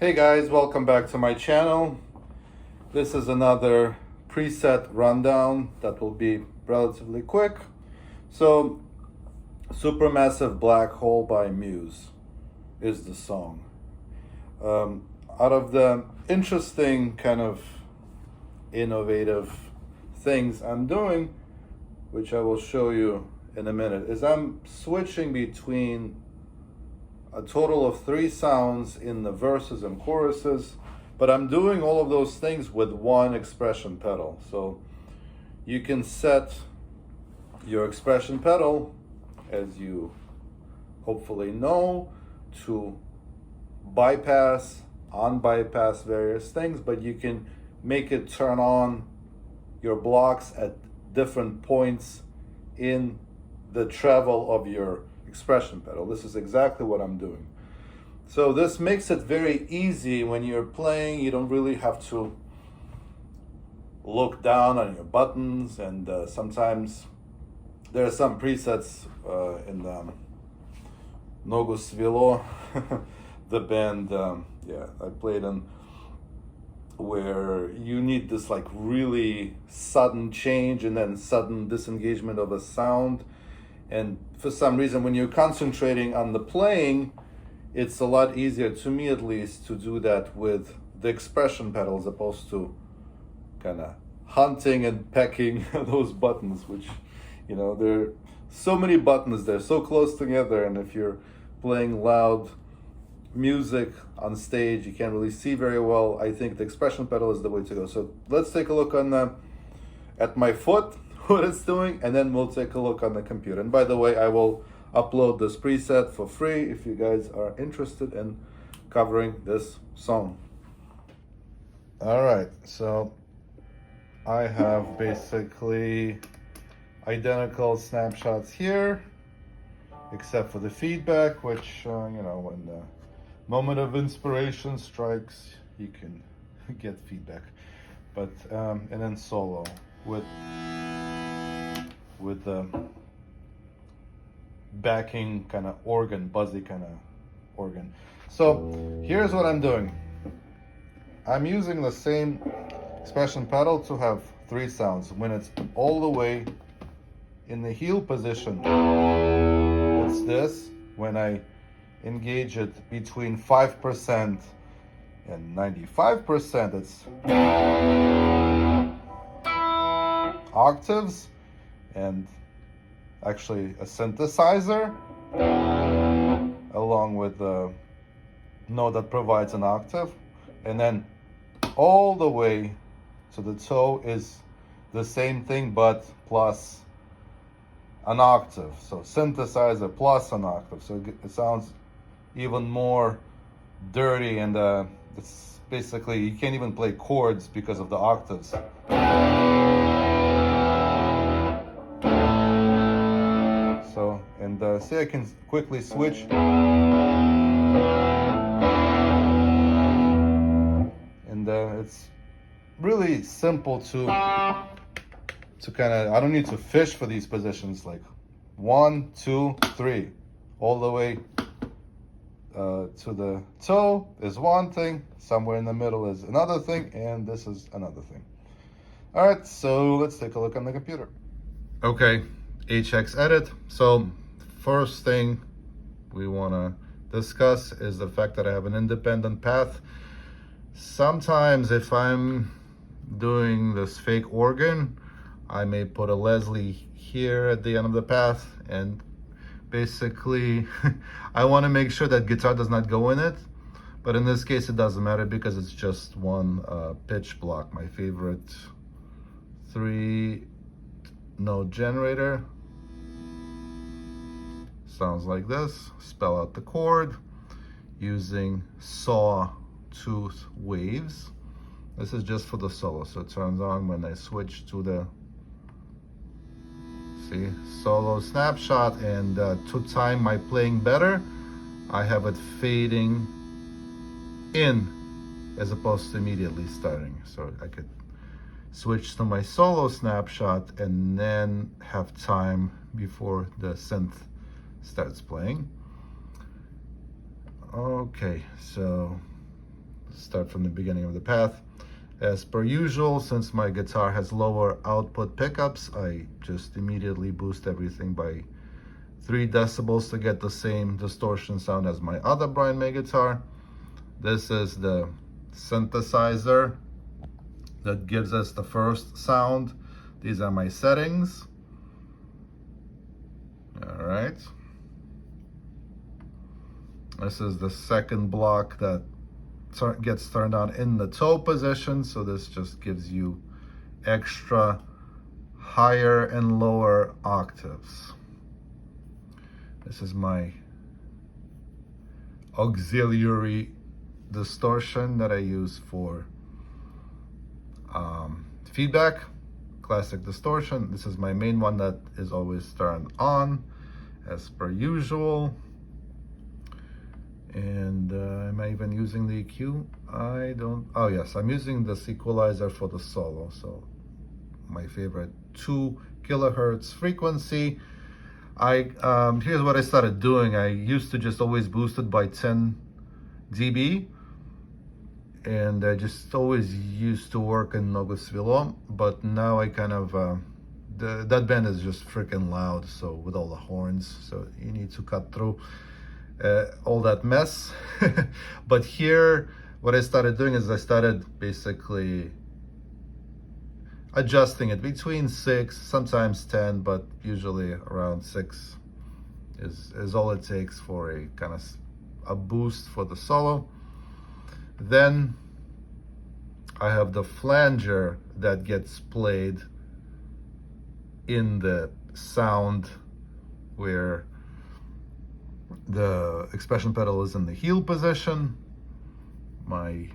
Hey guys, welcome back to my channel. This is another preset rundown that will be relatively quick. So, Supermassive Black Hole by Muse is the song. Out of the interesting kind of innovative things I'm doing, which I will show you in a minute, is I'm switching between a total of 3 sounds in the verses and choruses, but I'm doing all of those things with one expression pedal. So you can set your expression pedal, as you hopefully know, to bypass, unbypass various things, but you can make it turn on your blocks at different points in the travel of your expression pedal. This is exactly what I'm doing. So this makes it very easy when you're playing. You don't really have to look down on your buttons, and sometimes there are some presets in Nogu Svilo, the band I played in, where you need this like really sudden change and then sudden disengagement of a sound. And for some reason, when you're concentrating on the playing, it's a lot easier, to me at least, to do that with the expression pedal as opposed to kind of hunting and pecking those buttons, which, you know, there are so many buttons, they're so close together, and if you're playing loud music on stage, you can't really see very well. I think the expression pedal is the way to go. So let's take a look on at my foot, what it's doing, and then we'll take a look on the computer. And by the way, I will upload this preset for free if you guys are interested in covering this song. All right, so I have basically identical snapshots here, except for the feedback, which, when the moment of inspiration strikes, you can get feedback. But, and then solo with the backing kind of organ, buzzy kind of organ. So here's what I'm doing. I'm using the same expression pedal to have 3 sounds. When it's all the way in the heel position, it's this. When I engage it between 5% and 95%, it's octaves, and actually a synthesizer along with the note that provides an octave, and then all the way to the toe is the same thing but plus an octave. So synthesizer plus an octave, so it sounds even more dirty, and it's basically, you can't even play chords because of the octaves. So, and see, I can quickly switch. And it's really simple to kind of, I don't need to fish for these positions, like 1, 2, 3, all the way to the toe is one thing, somewhere in the middle is another thing, and this is another thing. All right, so let's take a look on the computer. Okay, HX edit. So first thing we want to discuss is the fact that I have an independent path. Sometimes if I'm doing this fake organ, I may put a Leslie here at the end of the path, and basically I want to make sure that guitar does not go in it, but in this case it doesn't matter because it's just one pitch block. My favorite 3-note generator sounds like this. Spell out the chord using sawtooth waves. This is just for the solo, so it turns on when I switch to the solo snapshot. And to time my playing better, I have it fading in as opposed to immediately starting, so I could switch to my solo snapshot and then have time before the synth starts playing. Okay, so start from the beginning of the path. As per usual, since my guitar has lower output pickups, I just immediately boost everything by 3 decibels to get the same distortion sound as my other Brian May guitar. This is the synthesizer that gives us the first sound. These are my settings. All right. This is the second block that gets turned on in the toe position. So this just gives you extra higher and lower octaves. This is my auxiliary distortion that I use for feedback, classic distortion. This is my main one that is always turned on as per usual. And am I even using the EQ? I don't, oh yes, I'm using this equalizer for the solo. So my favorite 2 kilohertz frequency. Here's what I started doing. I used to just always boost it by 10 dB, and I just always used to work in Nogos Svilo, but now I kind of, that band is just freaking loud, so with all the horns, so you need to cut through all that mess. But here, what I started doing is I started basically adjusting it between 6, sometimes 10, but usually around 6 is all it takes for a kind of a boost for the solo. Then I have the flanger that gets played in the sound where the expression pedal is in the heel position. My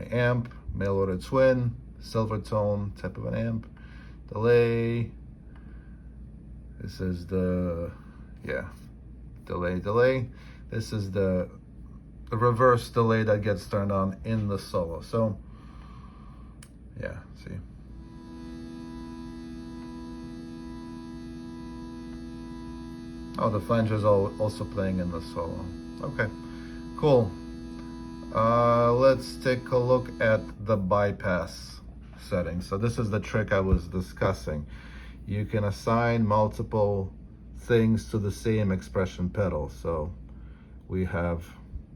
amp, mail order twin, silver tone type of an amp, delay. This is the, yeah, delay. This is the reverse delay that gets turned on in the solo. So yeah, see. Oh, the flanger is also playing in the solo. Okay, cool. Let's take a look at the bypass settings. So this is the trick I was discussing. You can assign multiple things to the same expression pedal. So we have,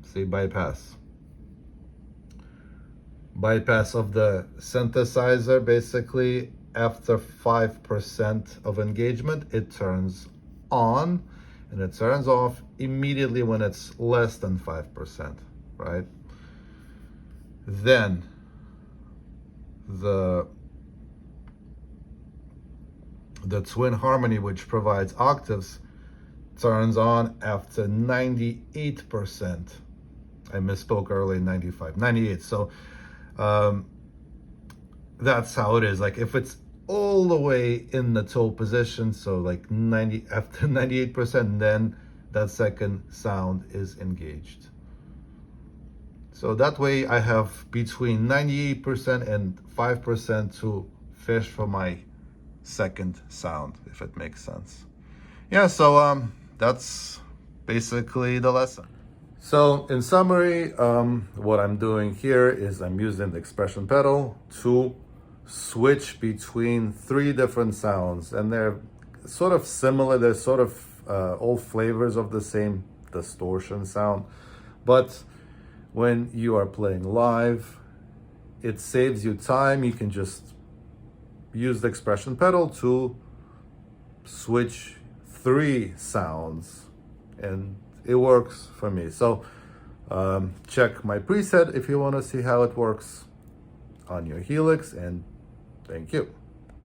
say, bypass of the synthesizer. Basically, after 5% of engagement, it turns on, and it turns off immediately when it's less than 5%, right? Then the twin harmony, which provides octaves, turns on after 98%. I misspoke earlier, 98. So that's how it is. Like if it's all the way in the toe position, so like 90, after 98%, then that second sound is engaged. So that way I have between 98% and 5% to fish for my second sound, if it makes sense. Yeah, so that's basically the lesson. So in summary, what I'm doing here is I'm using the expression pedal to switch between 3 different sounds, and they're sort of similar. They're sort of all flavors of the same distortion sound, but when you are playing live, it saves you time. You can just use the expression pedal to switch 3 sounds, and it works for me. So check my preset if you want to see how it works on your Helix, and thank you.